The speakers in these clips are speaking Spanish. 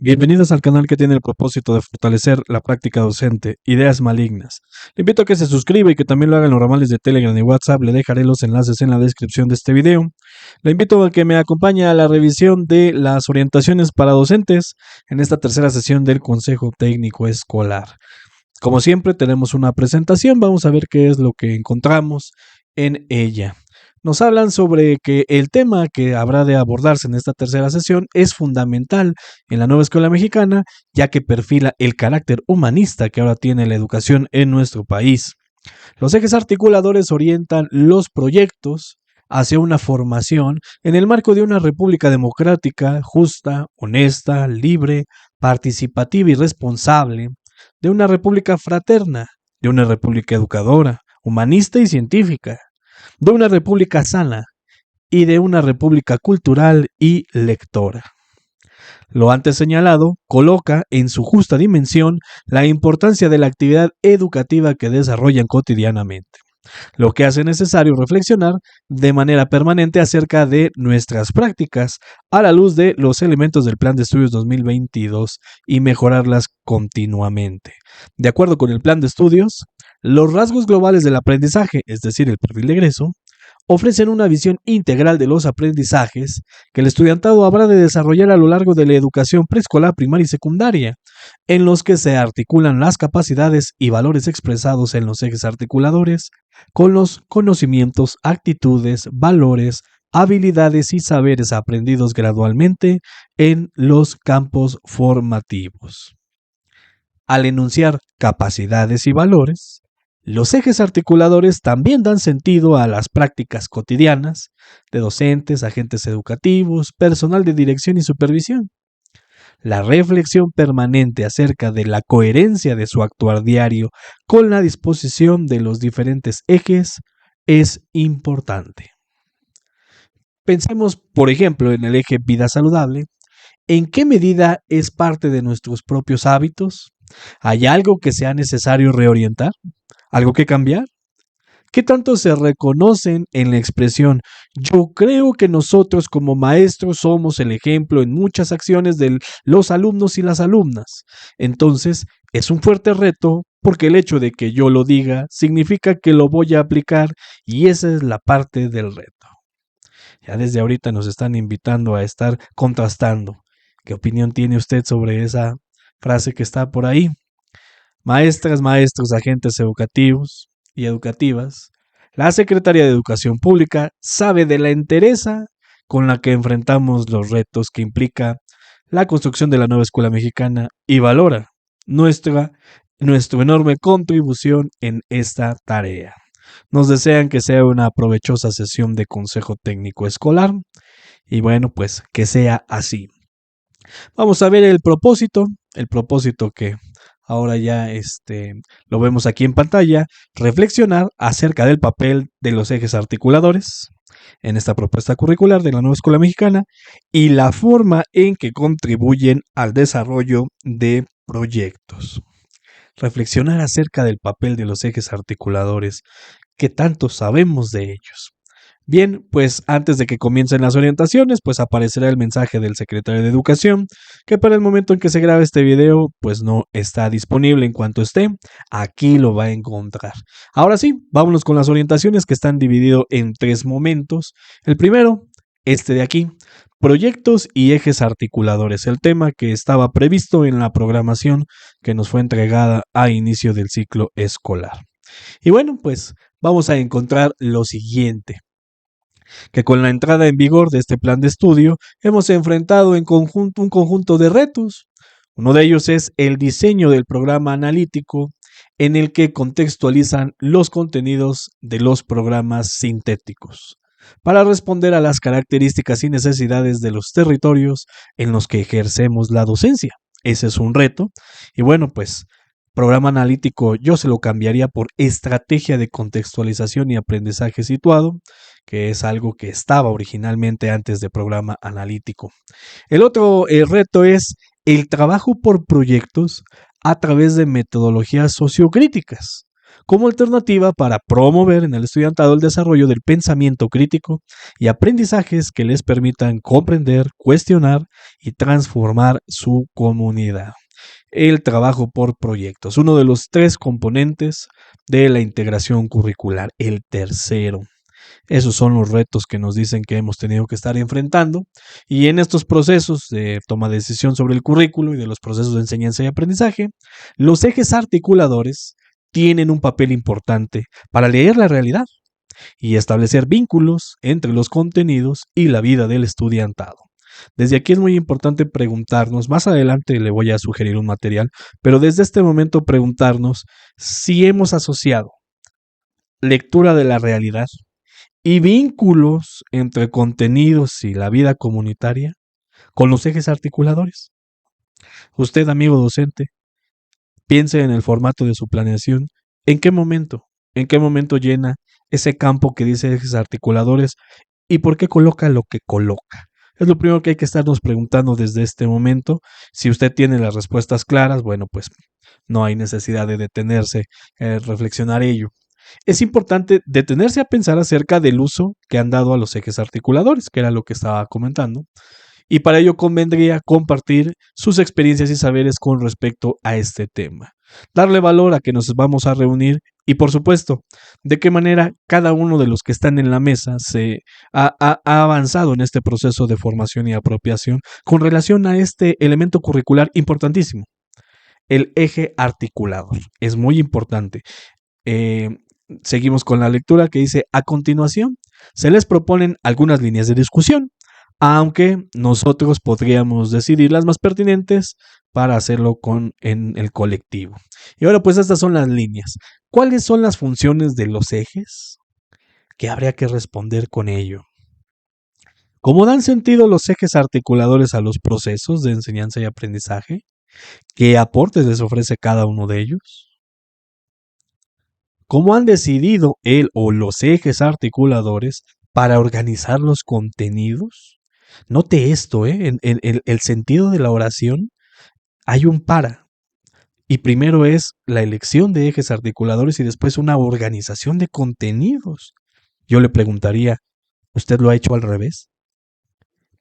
Bienvenidos al canal que tiene el propósito de fortalecer la práctica docente, ideas malignas. Le invito a que se suscriba y que también lo haga en los ramales de Telegram y WhatsApp. Le dejaré los enlaces en la descripción de este video. Le invito a que me acompañe a la revisión de las orientaciones para docentes en esta tercera sesión del Consejo Técnico Escolar. Como siempre, tenemos una presentación. Vamos a ver qué es lo que encontramos en ella. Nos hablan sobre que el tema que habrá de abordarse en esta tercera sesión es fundamental en la nueva escuela mexicana, ya que perfila el carácter humanista que ahora tiene la educación en nuestro país. Los ejes articuladores orientan los proyectos hacia una formación en el marco de una república democrática, justa, honesta, libre, participativa y responsable, de una república fraterna, de una república educadora, humanista y científica, de una república sana y de una república cultural y lectora. Lo antes señalado coloca en su justa dimensión la importancia de la actividad educativa que desarrollan cotidianamente, lo que hace necesario reflexionar de manera permanente acerca de nuestras prácticas a la luz de los elementos del Plan de Estudios 2022 y mejorarlas continuamente. De acuerdo con el Plan de Estudios, los rasgos globales del aprendizaje, es decir, el perfil de egreso, ofrecen una visión integral de los aprendizajes que el estudiantado habrá de desarrollar a lo largo de la educación preescolar, primaria y secundaria, en los que se articulan las capacidades y valores expresados en los ejes articuladores con los conocimientos, actitudes, valores, habilidades y saberes aprendidos gradualmente en los campos formativos. Al enunciar capacidades y valores, los ejes articuladores también dan sentido a las prácticas cotidianas de docentes, agentes educativos, personal de dirección y supervisión. La reflexión permanente acerca de la coherencia de su actuar diario con la disposición de los diferentes ejes es importante. Pensemos, por ejemplo, en el eje vida saludable. ¿En qué medida es parte de nuestros propios hábitos? ¿Hay algo que sea necesario reorientar? ¿Algo que cambiar? ¿Qué tanto se reconocen en la expresión yo creo que nosotros como maestros somos el ejemplo en muchas acciones de los alumnos y las alumnas? Entonces, es un fuerte reto porque el hecho de que yo lo diga significa que lo voy a aplicar y esa es la parte del reto. Ya desde ahorita nos están invitando a estar contrastando. ¿Qué opinión tiene usted sobre esa frase que está por ahí? Maestras, maestros, agentes educativos y educativas, la Secretaría de Educación Pública sabe de la entereza con la que enfrentamos los retos que implica la construcción de la nueva escuela mexicana y valora nuestra enorme contribución en esta tarea. Nos desean que sea una provechosa sesión de Consejo Técnico Escolar y bueno, pues que sea así. Vamos a ver el propósito que ahora ya lo vemos aquí en pantalla, reflexionar acerca del papel de los ejes articuladores en esta propuesta curricular de la nueva escuela mexicana y la forma en que contribuyen al desarrollo de proyectos. Reflexionar acerca del papel de los ejes articuladores, ¿qué tanto sabemos de ellos? Bien, pues antes de que comiencen las orientaciones, pues aparecerá el mensaje del secretario de Educación, que para el momento en que se grabe este video, pues no está disponible. En cuanto esté, aquí lo va a encontrar. Ahora sí, vámonos con las orientaciones que están divididos en 3 momentos. El primero, este de aquí, proyectos y ejes articuladores, el tema que estaba previsto en la programación que nos fue entregada a inicio del ciclo escolar. Y bueno, pues vamos a encontrar lo siguiente, que con la entrada en vigor de este plan de estudio hemos enfrentado en conjunto un conjunto de retos. Uno de ellos es el diseño del programa analítico en el que contextualizan los contenidos de los programas sintéticos para responder a las características y necesidades de los territorios en los que ejercemos la docencia. Ese es un reto. Y bueno, pues programa analítico yo se lo cambiaría por estrategia de contextualización y aprendizaje situado, que es algo que estaba originalmente antes de programa analítico. El otro reto es el trabajo por proyectos a través de metodologías sociocríticas. como alternativa para promover en el estudiantado el desarrollo del pensamiento crítico y aprendizajes que les permitan comprender, cuestionar y transformar su comunidad. El trabajo por proyectos, uno de los tres componentes de la integración curricular, el tercero. Esos son los retos que nos dicen que hemos tenido que estar enfrentando, y en estos procesos de toma de decisión sobre el currículo y de los procesos de enseñanza y aprendizaje, los ejes articuladores tienen un papel importante para leer la realidad y establecer vínculos entre los contenidos y la vida del estudiantado. Desde aquí es muy importante preguntarnos, más adelante le voy a sugerir un material, pero desde este momento preguntarnos si hemos asociado lectura de la realidad y vínculos entre contenidos y la vida comunitaria con los ejes articuladores. Usted, amigo docente, piense en el formato de su planeación. ¿En qué momento? ¿En qué momento llena ese campo que dice ejes articuladores y por qué coloca lo que coloca? Es lo primero que hay que estarnos preguntando desde este momento. Si usted tiene las respuestas claras, bueno, pues no hay necesidad de detenerse a reflexionar ello. Es importante detenerse a pensar acerca del uso que han dado a los ejes articuladores, que era lo que estaba comentando, y para ello convendría compartir sus experiencias y saberes con respecto a este tema. Darle valor a que nos vamos a reunir y, por supuesto, de qué manera cada uno de los que están en la mesa se ha avanzado en este proceso de formación y apropiación con relación a este elemento curricular importantísimo, el eje articulador. Es muy importante. Eh, Seguimos con la lectura que dice: a continuación, se les proponen algunas líneas de discusión, aunque nosotros podríamos decidir las más pertinentes para hacerlo en el colectivo. Y ahora pues estas son las líneas. ¿Cuáles son las funciones de los ejes? ¿Qué habría que responder con ello? ¿Cómo dan sentido los ejes articuladores a los procesos de enseñanza y aprendizaje? ¿Qué aportes les ofrece cada uno de ellos? ¿Cómo han decidido él o los ejes articuladores para organizar los contenidos? Note esto, en el sentido de la oración hay un para. Y primero es la elección de ejes articuladores y después una organización de contenidos. Yo le preguntaría, ¿usted lo ha hecho al revés?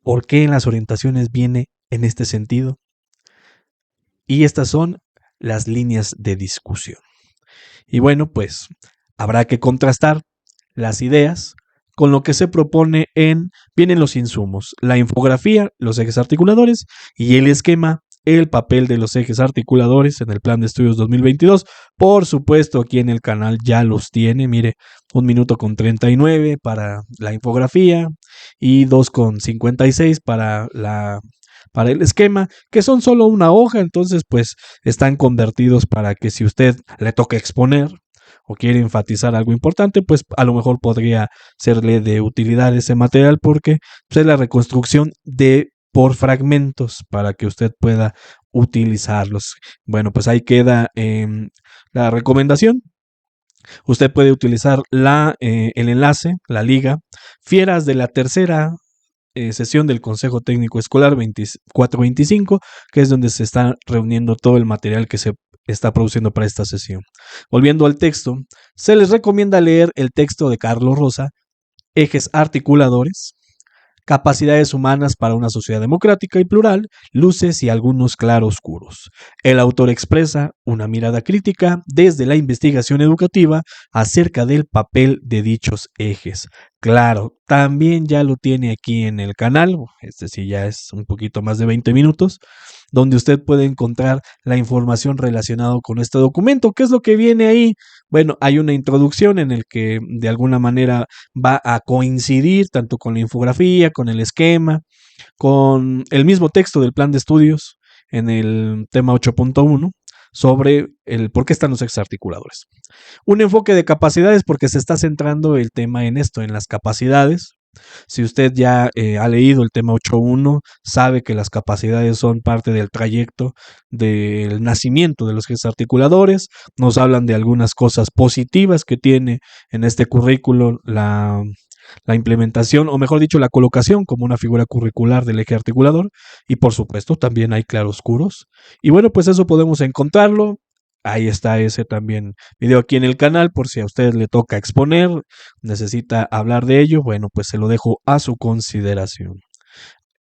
¿Por qué en las orientaciones viene en este sentido? Y estas son las líneas de discusión. Y bueno, pues habrá que contrastar las ideas con lo que se propone vienen los insumos, la infografía, los ejes articuladores y el esquema, el papel de los ejes articuladores en el Plan de Estudios 2022. Por supuesto, aquí en el canal ya los tiene, mire, 1 minuto con 39 para la infografía y 2:56 para el esquema, que son solo una hoja, entonces pues están convertidos para que si usted le toca exponer o quiere enfatizar algo importante, pues a lo mejor podría serle de utilidad ese material porque pues, es la reconstrucción por fragmentos para que usted pueda utilizarlos. Bueno, pues ahí queda la recomendación. Usted puede utilizar el enlace, la liga, Fieras de la tercera sesión del Consejo Técnico Escolar 24-25, que es donde se está reuniendo todo el material que se está produciendo para esta sesión. Volviendo al texto, se les recomienda leer el texto de Carlos Rosa, Ejes Articuladores, Capacidades humanas para una sociedad democrática y plural, luces y algunos claroscuros. El autor expresa una mirada crítica desde la investigación educativa acerca del papel de dichos ejes. Claro, también ya lo tiene aquí en el canal, este sí ya es un poquito más de 20 minutos, donde usted puede encontrar la información relacionada con este documento. ¿Qué es lo que viene ahí? Bueno, hay una introducción en el que de alguna manera va a coincidir tanto con la infografía, con el esquema, con el mismo texto del plan de estudios en el tema 8.1 sobre el por qué están los ejes articuladores. Un enfoque de capacidades porque se está centrando el tema en esto, en las capacidades. Si usted ya ha leído el tema 8.1, sabe que las capacidades son parte del trayecto del nacimiento de los ejes articuladores. Nos hablan de algunas cosas positivas que tiene en este currículo la implementación, o mejor dicho, la colocación como una figura curricular del eje articulador. Y por supuesto, también hay claroscuros. Y bueno, pues eso podemos encontrarlo ahí está ese también video aquí en el canal por si a usted le toca exponer, necesita hablar de ello, bueno, pues se lo dejo a su consideración.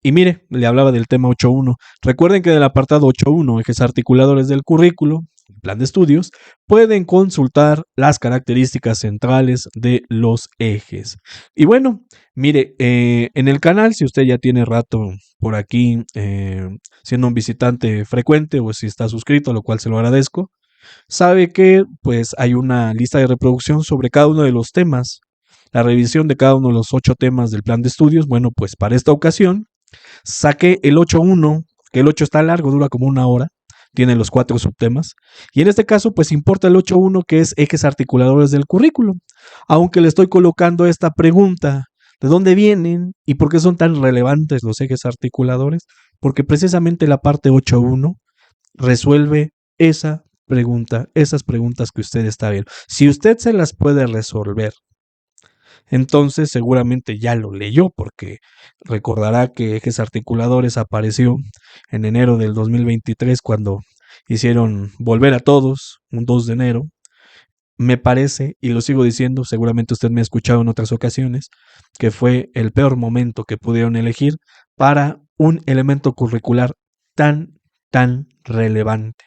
Y mire, le hablaba del tema 8.1. Recuerden que del apartado 8.1, ejes articuladores del currículo, plan de estudios, pueden consultar las características centrales de los ejes. Y bueno, mire, en el canal, si usted ya tiene rato por aquí siendo un visitante frecuente o si está suscrito, lo cual se lo agradezco, sabe que pues hay una lista de reproducción sobre cada uno de los temas, la revisión de cada uno de los 8 temas del plan de estudios. Bueno, pues para esta ocasión saqué el 8.1, que el 8 está largo, dura como una hora, tiene los 4 subtemas, y en este caso pues importa el 8.1 que es ejes articuladores del currículo, aunque le estoy colocando esta pregunta, ¿de dónde vienen y por qué son tan relevantes los ejes articuladores? Porque precisamente la parte 8.1 resuelve esa pregunta, esas preguntas que usted está viendo. Si usted se las puede resolver, entonces seguramente ya lo leyó porque recordará que ejes articuladores apareció en enero del 2023 cuando hicieron volver a todos un 2 de enero. Me parece, y lo sigo diciendo, seguramente usted me ha escuchado en otras ocasiones, que fue el peor momento que pudieron elegir para un elemento curricular tan relevante.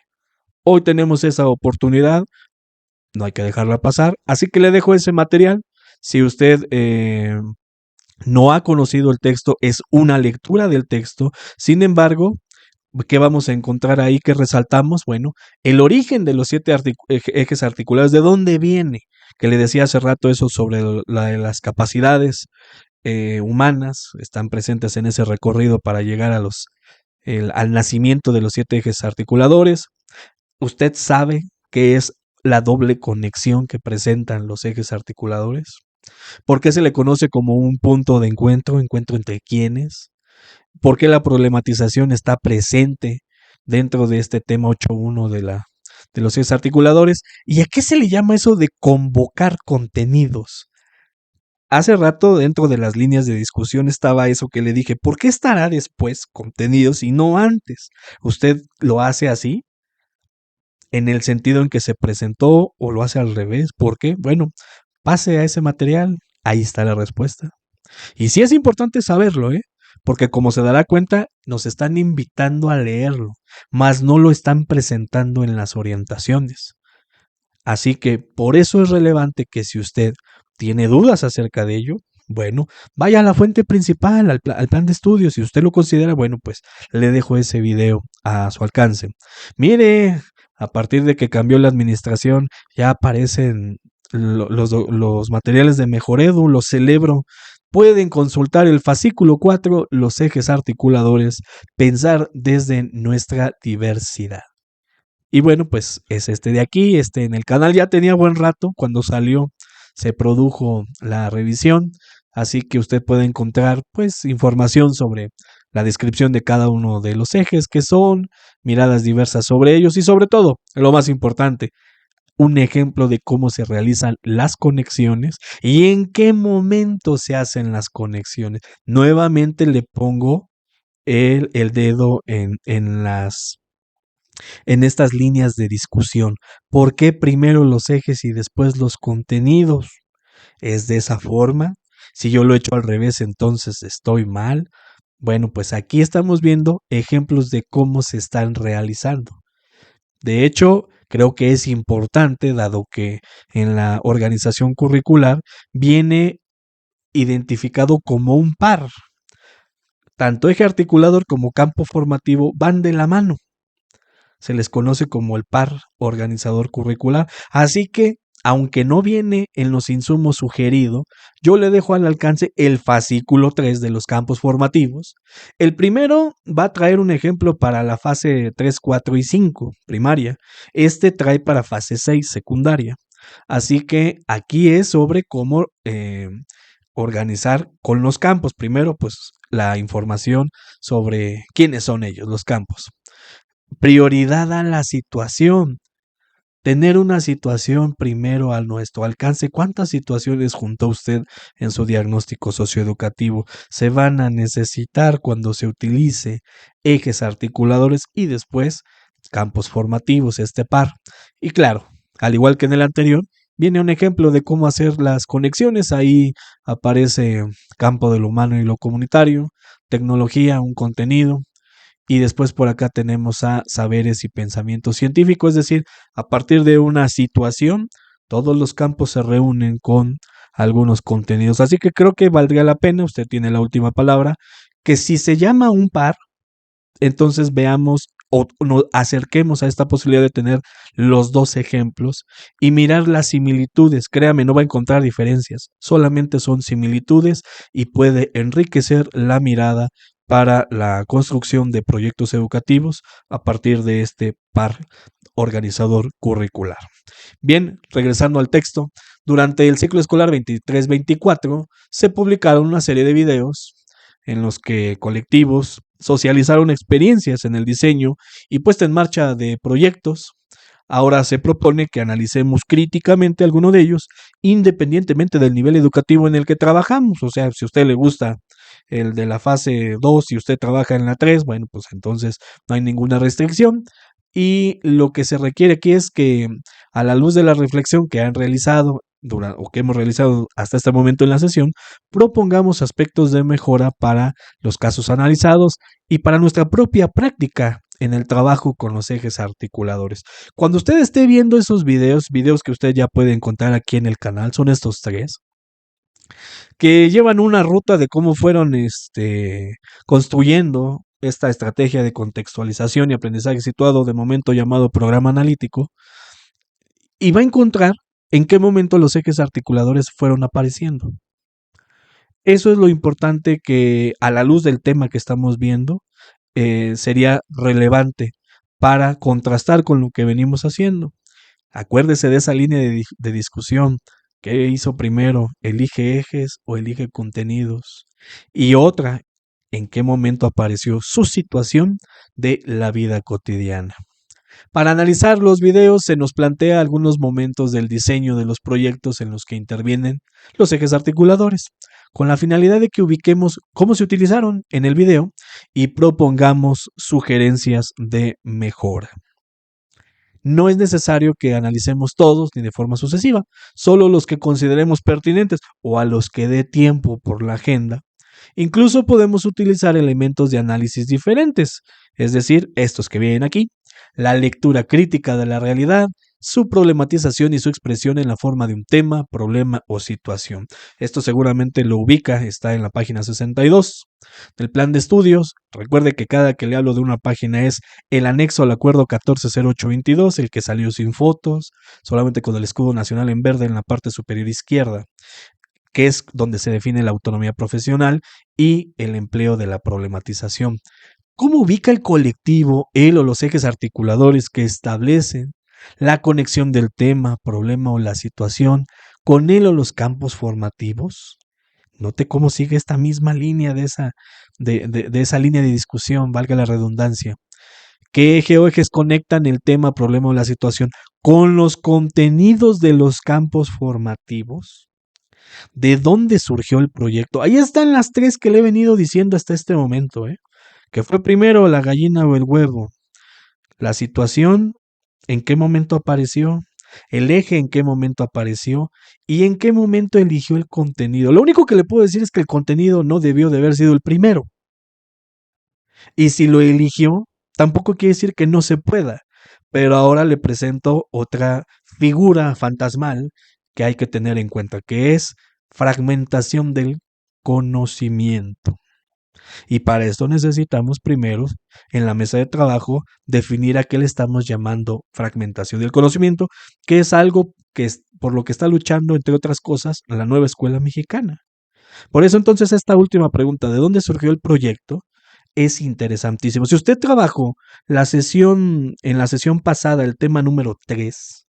Hoy tenemos esa oportunidad, no hay que dejarla pasar, así que le dejo ese material. Si usted no ha conocido el texto, es una lectura del texto. Sin embargo, ¿qué vamos a encontrar ahí que resaltamos? Bueno, el origen de los 7 ejes articulados, ¿de dónde viene? Que le decía hace rato eso sobre las capacidades humanas, están presentes en ese recorrido para llegar al nacimiento de los 7 ejes articuladores. ¿Usted sabe qué es la doble conexión que presentan los ejes articuladores? ¿Por qué se le conoce como un punto de encuentro? ¿Encuentro entre quiénes? ¿Por qué la problematización está presente dentro de este tema 8.1 de los ejes articuladores? ¿Y a qué se le llama eso de convocar contenidos? Hace rato dentro de las líneas de discusión estaba eso que le dije, ¿por qué estará después contenidos y no antes? ¿Usted lo hace así? ¿En el sentido en que se presentó o lo hace al revés? ¿Por qué? Bueno, pase a ese material, ahí está la respuesta. Y sí es importante saberlo, porque como se dará cuenta, nos están invitando a leerlo, mas no lo están presentando en las orientaciones. Así que por eso es relevante que si usted tiene dudas acerca de ello, bueno, vaya a la fuente principal, al plan de estudios. Si usted lo considera, bueno, pues le dejo ese video a su alcance. Mire, a partir de que cambió la administración, ya aparecen los materiales de Mejoredu, los celebro. Pueden consultar el fascículo 4, los ejes articuladores, pensar desde nuestra diversidad. Y bueno, pues es este de aquí, este en el canal ya tenía buen rato cuando salió, se produjo la revisión, así que usted puede encontrar pues información sobre la descripción de cada uno de los ejes que son, miradas diversas sobre ellos y sobre todo, lo más importante, un ejemplo de cómo se realizan las conexiones y en qué momento se hacen las conexiones. Nuevamente le pongo el dedo en estas líneas de discusión. ¿Por qué primero los ejes y después los contenidos? ¿Es de esa forma? Si yo lo he hecho al revés, entonces estoy mal. Bueno, pues aquí estamos viendo ejemplos de cómo se están realizando. De hecho, creo que es importante, dado que en la organización curricular viene identificado como un par. Tanto eje articulador como campo formativo van de la mano. Se les conoce como el par organizador curricular. Así que, aunque no viene en los insumos sugerido, yo le dejo al alcance el fascículo 3 de los campos formativos. El primero va a traer un ejemplo para la fase 3, 4 y 5, primaria. Este trae para fase 6, secundaria. Así que aquí es sobre cómo organizar con los campos. Primero, pues la información sobre quiénes son ellos, los campos. Prioridad a la situación. Tener una situación primero a nuestro alcance. ¿Cuántas situaciones juntó usted en su diagnóstico socioeducativo se van a necesitar cuando se utilice ejes articuladores y después campos formativos, este par. Y claro, al igual que en el anterior, viene un ejemplo de cómo hacer las conexiones. Ahí aparece campo de lo humano y lo comunitario, tecnología, un contenido, y después por acá tenemos a saberes y pensamiento científico, es decir, a partir de una situación, todos los campos se reúnen con algunos contenidos. Así que creo que valdría la pena, usted tiene la última palabra, que si se llama un par, entonces veamos o nos acerquemos a esta posibilidad de tener los dos ejemplos y mirar las similitudes. Créame, no va a encontrar diferencias, solamente son similitudes y puede enriquecer la mirada para la construcción de proyectos educativos a partir de este par organizador curricular. Bien, regresando al texto, durante el ciclo escolar 23-24 se publicaron una serie de videos en los que colectivos socializaron experiencias en el diseño y puesta en marcha de proyectos. Ahora se propone que analicemos críticamente alguno de ellos, independientemente del nivel educativo en el que trabajamos. O sea, si a usted le gusta el de la fase 2 y usted trabaja en la 3, bueno, pues entonces no hay ninguna restricción. Y lo que se requiere aquí es que, a la luz de la reflexión que han realizado o que hemos realizado hasta este momento en la sesión, propongamos aspectos de mejora para los casos analizados y para nuestra propia práctica en el trabajo con los ejes articuladores. Cuando usted esté viendo esos videos que usted ya puede encontrar aquí en el canal, son estos tres, que llevan una ruta de cómo fueron construyendo esta estrategia de contextualización y aprendizaje situado, de momento llamado programa analítico, y va a encontrar en qué momento los ejes articuladores fueron apareciendo. Eso es lo importante, que a la luz del tema que estamos viendo sería relevante para contrastar con lo que venimos haciendo. Acuérdese de esa línea de discusión. ¿Qué hizo primero? ¿Elige ejes o elige contenidos? Y otra, ¿en qué momento apareció su situación de la vida cotidiana? Para analizar los videos se nos plantea algunos momentos del diseño de los proyectos en los que intervienen los ejes articuladores, con la finalidad de que ubiquemos cómo se utilizaron en el video y propongamos sugerencias de mejora. No es necesario que analicemos todos ni de forma sucesiva, solo los que consideremos pertinentes o a los que dé tiempo por la agenda. Incluso podemos utilizar elementos de análisis diferentes, es decir, estos que vienen aquí: la lectura crítica de la realidad, su problematización y su expresión en la forma de un tema, problema o situación. Esto seguramente lo ubica, está en la página 62 del plan de estudios. Recuerde que cada que le hablo de una página es el anexo al acuerdo 140822, el que salió sin fotos, solamente con el escudo nacional en verde en la parte superior izquierda, que es donde se define la autonomía profesional y el empleo de la problematización. ¿Cómo ubica el colectivo, él o los ejes articuladores que establecen la conexión del tema, problema o la situación con él o los campos formativos? Note cómo sigue esta misma línea de esa línea de discusión, valga la redundancia. ¿Qué eje o ejes conectan el tema, problema o la situación con los contenidos de los campos formativos? ¿De dónde surgió el proyecto? Ahí están las tres que le he venido diciendo hasta este momento, ¿eh? ¿Qué fue primero, la gallina o el huevo? La situación, ¿en qué momento apareció? El eje, ¿en qué momento apareció? ¿Y en qué momento eligió el contenido? Lo único que le puedo decir es que el contenido no debió de haber sido el primero. Y si lo eligió, tampoco quiere decir que no se pueda. Pero ahora le presento otra figura fantasmal que hay que tener en cuenta, que es fragmentación del conocimiento. Y para esto necesitamos primero, en la mesa de trabajo, definir a qué le estamos llamando fragmentación del conocimiento, que es algo que es por lo que está luchando, entre otras cosas, la nueva escuela mexicana. Por eso entonces esta última pregunta, ¿de dónde surgió el proyecto?, es interesantísimo. Si usted trabajó en la sesión pasada, el tema número 3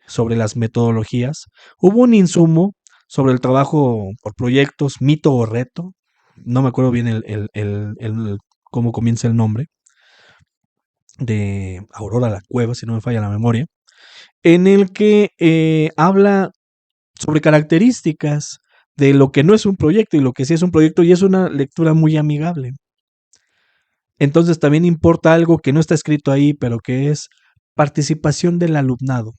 sobre las metodologías, hubo un insumo sobre el trabajo por proyectos, mito o reto. No me acuerdo bien cómo comienza el nombre, de Aurora La Cueva, si no me falla la memoria, en el que habla sobre características de lo que no es un proyecto y lo que sí es un proyecto, y es una lectura muy amigable. Entonces también importa algo que no está escrito ahí, pero que es participación del alumnado.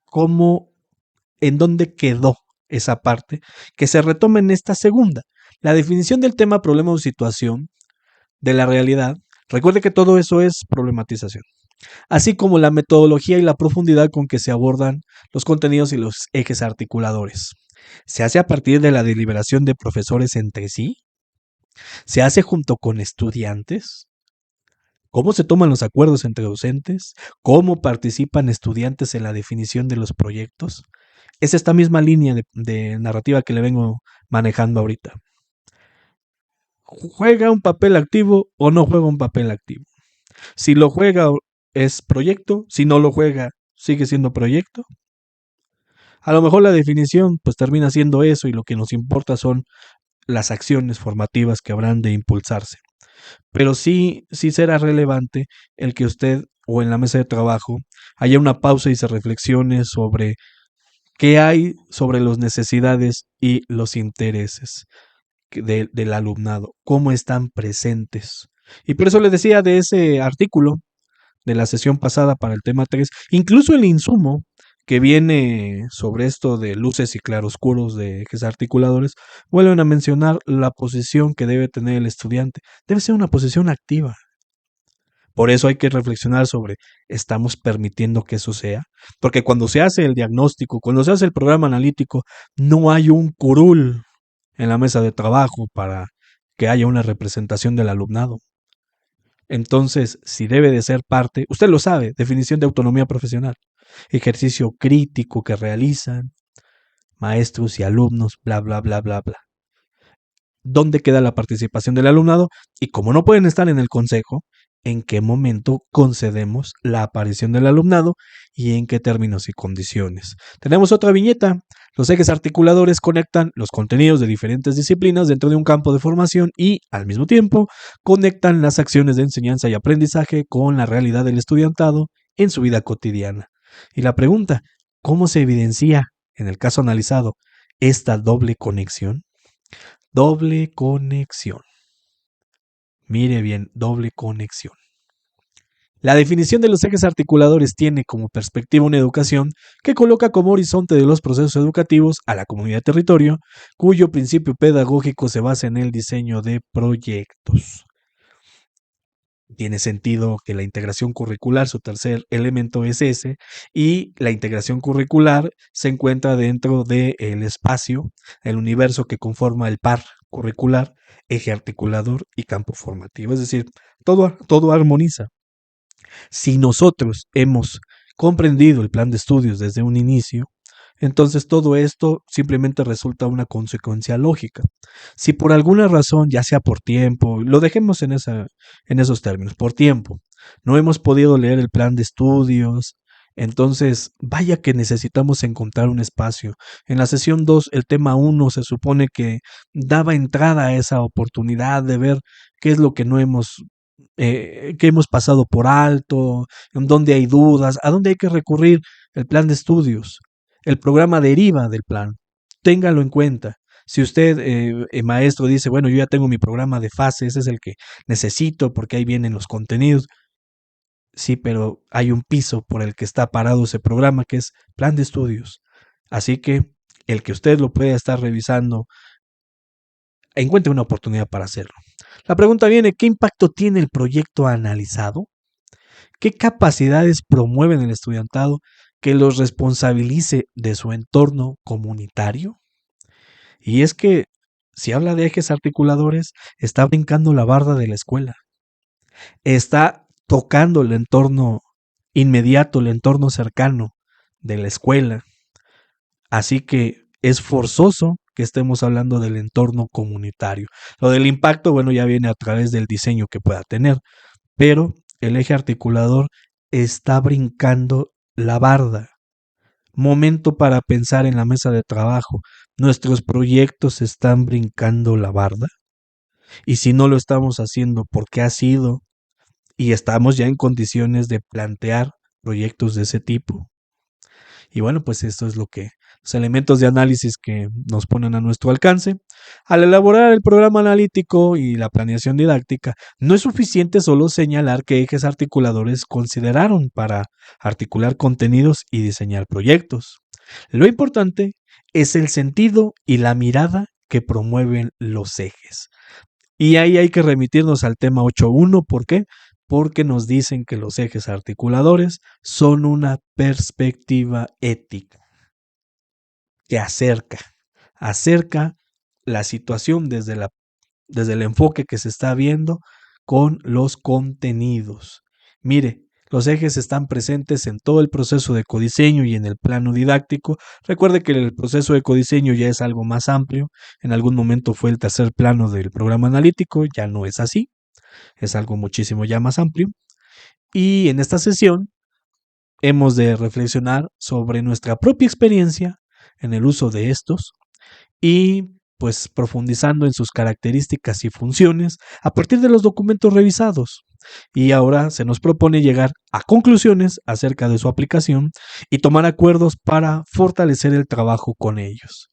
¿Cómo, en dónde quedó esa parte? Que se retoma en esta segunda. La definición del tema, problema o situación de la realidad. Recuerde que todo eso es problematización, así como la metodología y la profundidad con que se abordan los contenidos y los ejes articuladores. ¿Se hace a partir de la deliberación de profesores entre sí? ¿Se hace junto con estudiantes? ¿Cómo se toman los acuerdos entre docentes? ¿Cómo participan estudiantes en la definición de los proyectos? Es esta misma línea de narrativa que le vengo manejando ahorita. ¿Juega un papel activo o no juega un papel activo? Si lo juega es proyecto, si no lo juega sigue siendo proyecto. A lo mejor la definición pues termina siendo eso y lo que nos importa son las acciones formativas que habrán de impulsarse. Pero sí será relevante el que usted o en la mesa de trabajo haya una pausa y se reflexione sobre qué hay sobre las necesidades y los intereses del alumnado, cómo están presentes. Y por eso le decía de ese artículo de la sesión pasada para el tema 3, incluso el insumo que viene sobre esto de luces y claroscuros de ejes articuladores, vuelven a mencionar la posición que debe tener el estudiante. Debe ser una posición activa. Por eso hay que reflexionar sobre, ¿estamos permitiendo que eso sea? Porque cuando se hace el diagnóstico, cuando se hace el programa analítico, no hay un curul en la mesa de trabajo para que haya una representación del alumnado. Entonces, si debe de ser parte, usted lo sabe, definición de autonomía profesional, ejercicio crítico que realizan maestros y alumnos, bla, bla, bla, bla, bla. ¿Dónde queda la participación del alumnado? Y como no pueden estar en el consejo, ¿en qué momento concedemos la aparición del alumnado y en qué términos y condiciones? Tenemos otra viñeta. Los ejes articuladores conectan los contenidos de diferentes disciplinas dentro de un campo de formación y, al mismo tiempo, conectan las acciones de enseñanza y aprendizaje con la realidad del estudiantado en su vida cotidiana. Y la pregunta, ¿cómo se evidencia, en el caso analizado, esta doble conexión? Doble conexión. Mire bien, doble conexión. La definición de los ejes articuladores tiene como perspectiva una educación que coloca como horizonte de los procesos educativos a la comunidad de territorio, cuyo principio pedagógico se basa en el diseño de proyectos. Tiene sentido que la integración curricular, su tercer elemento es ese, y la integración curricular se encuentra dentro del espacio, el universo que conforma el par curricular, eje articulador y campo formativo. Es decir, todo armoniza. Si nosotros hemos comprendido el plan de estudios desde un inicio, entonces todo esto simplemente resulta una consecuencia lógica. Si por alguna razón, ya sea por tiempo, lo dejemos en esos términos, por tiempo, no hemos podido leer el plan de estudios, entonces vaya que necesitamos encontrar un espacio. En la sesión 2, el tema 1 se supone que daba entrada a esa oportunidad de ver qué es lo que no hemos que hemos pasado por alto, en dónde hay dudas, a dónde hay que recurrir, el plan de estudios. El programa deriva del plan. Téngalo en cuenta. Si usted, maestro, dice, bueno, yo ya tengo mi programa de fase, ese es el que necesito porque ahí vienen los contenidos. Sí, pero hay un piso por el que está parado ese programa que es plan de estudios. Así que el que usted lo pueda estar revisando, encuentre una oportunidad para hacerlo. La pregunta viene, ¿qué impacto tiene el proyecto analizado? ¿Qué capacidades promueven el estudiantado que los responsabilice de su entorno comunitario? Y es que, si habla de ejes articuladores, está brincando la barda de la escuela, está tocando el entorno inmediato, el entorno cercano de la escuela. Así que es forzoso que estemos hablando del entorno comunitario. Lo del impacto, bueno, ya viene a través del diseño que pueda tener, pero el eje articulador está brincando la barda. Momento para pensar en la mesa de trabajo. Nuestros proyectos están brincando la barda. Y si no lo estamos haciendo porque ha sido y estamos ya en condiciones de plantear proyectos de ese tipo. Y bueno, pues esto es lo que los elementos de análisis que nos ponen a nuestro alcance. Al elaborar el programa analítico y la planeación didáctica, no es suficiente solo señalar qué ejes articuladores consideraron para articular contenidos y diseñar proyectos. Lo importante es el sentido y la mirada que promueven los ejes. Y ahí hay que remitirnos al tema 8.1. ¿Por qué? Porque nos dicen que los ejes articuladores son una perspectiva ética que acerca la situación desde el enfoque que se está viendo con los contenidos. Mire, los ejes están presentes en todo el proceso de codiseño y en el plano didáctico. Recuerde que el proceso de codiseño ya es algo más amplio. En algún momento fue el tercer plano del programa analítico, ya no es así. Es algo muchísimo ya más amplio. Y en esta sesión hemos de reflexionar sobre nuestra propia experiencia en el uso de estos y pues profundizando en sus características y funciones a partir de los documentos revisados. Y ahora se nos propone llegar a conclusiones acerca de su aplicación y tomar acuerdos para fortalecer el trabajo con ellos.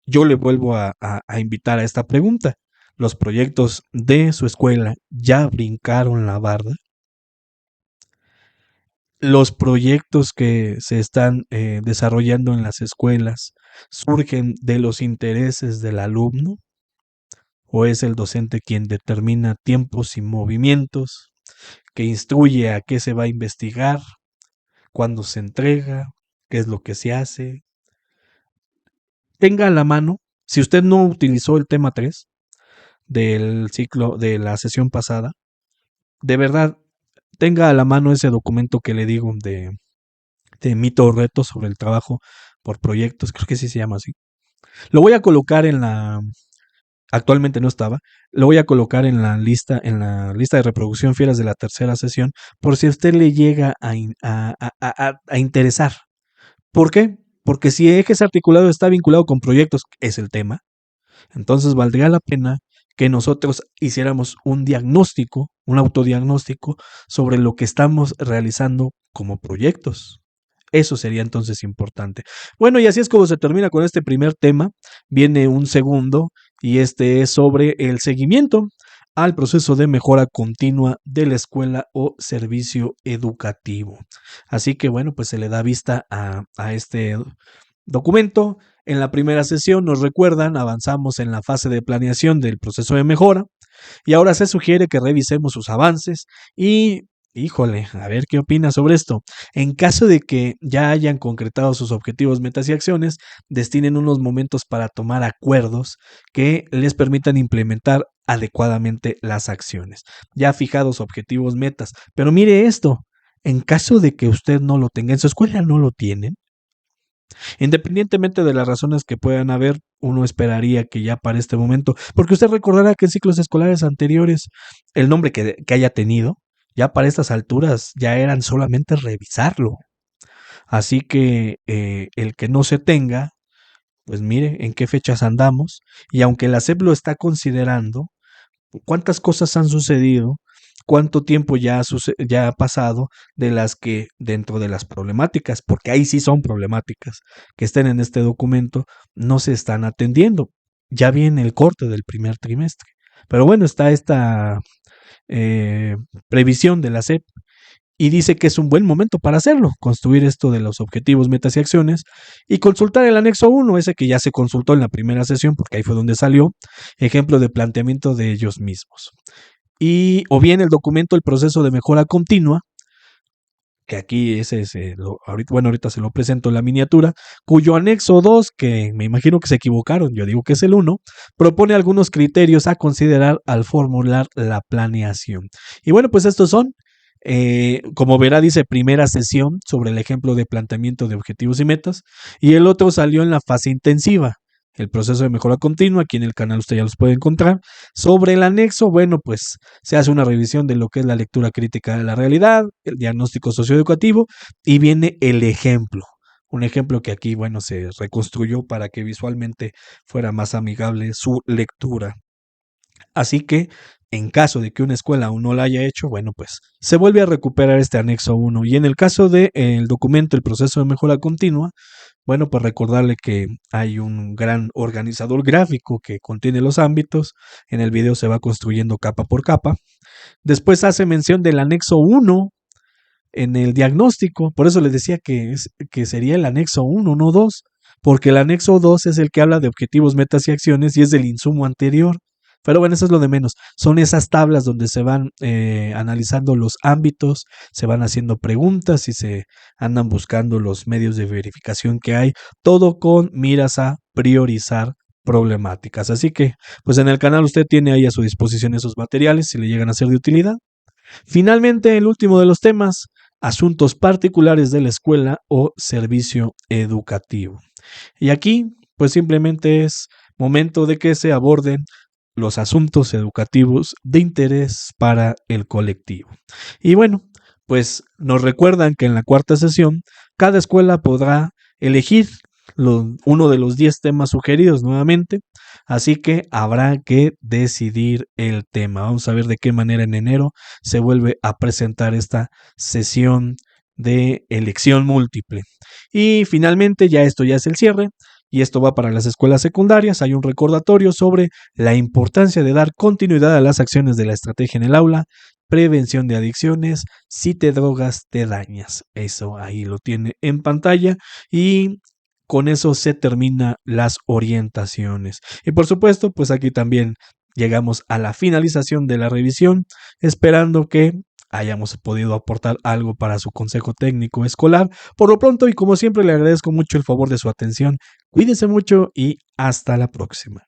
Yo le vuelvo a invitar a esta pregunta. ¿Los proyectos de su escuela ya brincaron la barda? ¿Los proyectos que se están desarrollando en las escuelas surgen de los intereses del alumno? ¿O es el docente quien determina tiempos y movimientos, que instruye a qué se va a investigar, cuándo se entrega, qué es lo que se hace? Tenga a la mano, si usted no utilizó el tema 3 del ciclo de la sesión pasada, de verdad, tenga a la mano ese documento que le digo de mito o reto sobre el trabajo por proyectos, creo que sí se llama así. Lo voy a colocar en la, actualmente no estaba, lo voy a colocar en la lista de reproducción fieras de la tercera sesión, por si a usted le llega a interesar. ¿Por qué? Porque si ejes articulado está vinculado con proyectos, es el tema, entonces valdría la pena que nosotros hiciéramos un diagnóstico, un autodiagnóstico sobre lo que estamos realizando como proyectos. Eso sería entonces importante. Bueno, y así es como se termina con este primer tema. Viene un segundo y este es sobre el seguimiento al proceso de mejora continua de la escuela o servicio educativo. Así que bueno, pues se le da vista a este documento. En la primera sesión, nos recuerdan, avanzamos en la fase de planeación del proceso de mejora y ahora se sugiere que revisemos sus avances y, híjole, a ver qué opina sobre esto. En caso de que ya hayan concretado sus objetivos, metas y acciones, destinen unos momentos para tomar acuerdos que les permitan implementar adecuadamente las acciones. Ya fijados objetivos, metas. Pero mire esto, en caso de que usted no lo tenga, en su escuela no lo tienen, independientemente de las razones que puedan haber, uno esperaría que ya para este momento, porque usted recordará que en ciclos escolares anteriores, el nombre que haya tenido, ya para estas alturas ya eran solamente revisarlo. Así que el que no se tenga, pues mire en qué fechas andamos, y aunque la SEP lo está considerando, cuántas cosas han sucedido, cuánto tiempo ya ha pasado de las que dentro de las problemáticas, porque ahí sí son problemáticas, que estén en este documento, no se están atendiendo. Ya viene el corte del primer trimestre. Pero bueno, está esta previsión de la SEP y dice que es un buen momento para hacerlo, construir esto de los objetivos, metas y acciones y consultar el anexo 1, ese que ya se consultó en la primera sesión porque ahí fue donde salió, ejemplo de planteamiento de ellos mismos. Y o bien el documento El proceso de mejora continua, que aquí ese es, ahorita se lo presento en la miniatura, cuyo anexo 2, que me imagino que se equivocaron, yo digo que es el 1, propone algunos criterios a considerar al formular la planeación. Y bueno, pues estos son, como verá, dice primera sesión sobre el ejemplo de planteamiento de objetivos y metas, y el otro salió en la fase intensiva, el proceso de mejora continua, aquí en el canal usted ya los puede encontrar. Sobre el anexo, bueno, pues se hace una revisión de lo que es la lectura crítica de la realidad, el diagnóstico socioeducativo y viene el ejemplo. Un ejemplo que aquí, bueno, se reconstruyó para que visualmente fuera más amigable su lectura. Así que, En caso de que una escuela aún no la haya hecho, bueno, pues se vuelve a recuperar este anexo 1. Y en el caso del documento, el proceso de mejora continua, bueno, pues recordarle que hay un gran organizador gráfico que contiene los ámbitos. En el video se va construyendo capa por capa. Después hace mención del anexo 1 en el diagnóstico. Por eso les decía que sería el anexo 1, no 2, porque el anexo 2 es el que habla de objetivos, metas y acciones y es del insumo anterior. Pero bueno, eso es lo de menos. Son esas tablas donde se van analizando los ámbitos, se van haciendo preguntas y se andan buscando los medios de verificación que hay, todo con miras a priorizar problemáticas. Así que, pues en el canal usted tiene ahí a su disposición esos materiales si le llegan a ser de utilidad. Finalmente, el último de los temas, asuntos particulares de la escuela o servicio educativo. Y aquí, pues simplemente es momento de que se aborden los asuntos educativos de interés para el colectivo. Y bueno, pues nos recuerdan que en la cuarta sesión, cada escuela podrá elegir uno de los 10 temas sugeridos nuevamente, así que habrá que decidir el tema. Vamos a ver de qué manera en enero se vuelve a presentar esta sesión de elección múltiple. Y finalmente, ya esto ya es el cierre, y esto va para las escuelas secundarias. Hay un recordatorio sobre la importancia de dar continuidad a las acciones de la estrategia en el aula, prevención de adicciones, si te drogas te dañas. Eso ahí lo tiene en pantalla y con eso se terminan las orientaciones. Y por supuesto, pues aquí también llegamos a la finalización de la revisión, esperando que hayamos podido aportar algo para su consejo técnico escolar. Por lo pronto, y como siempre, le agradezco mucho el favor de su atención. Cuídense mucho y hasta la próxima.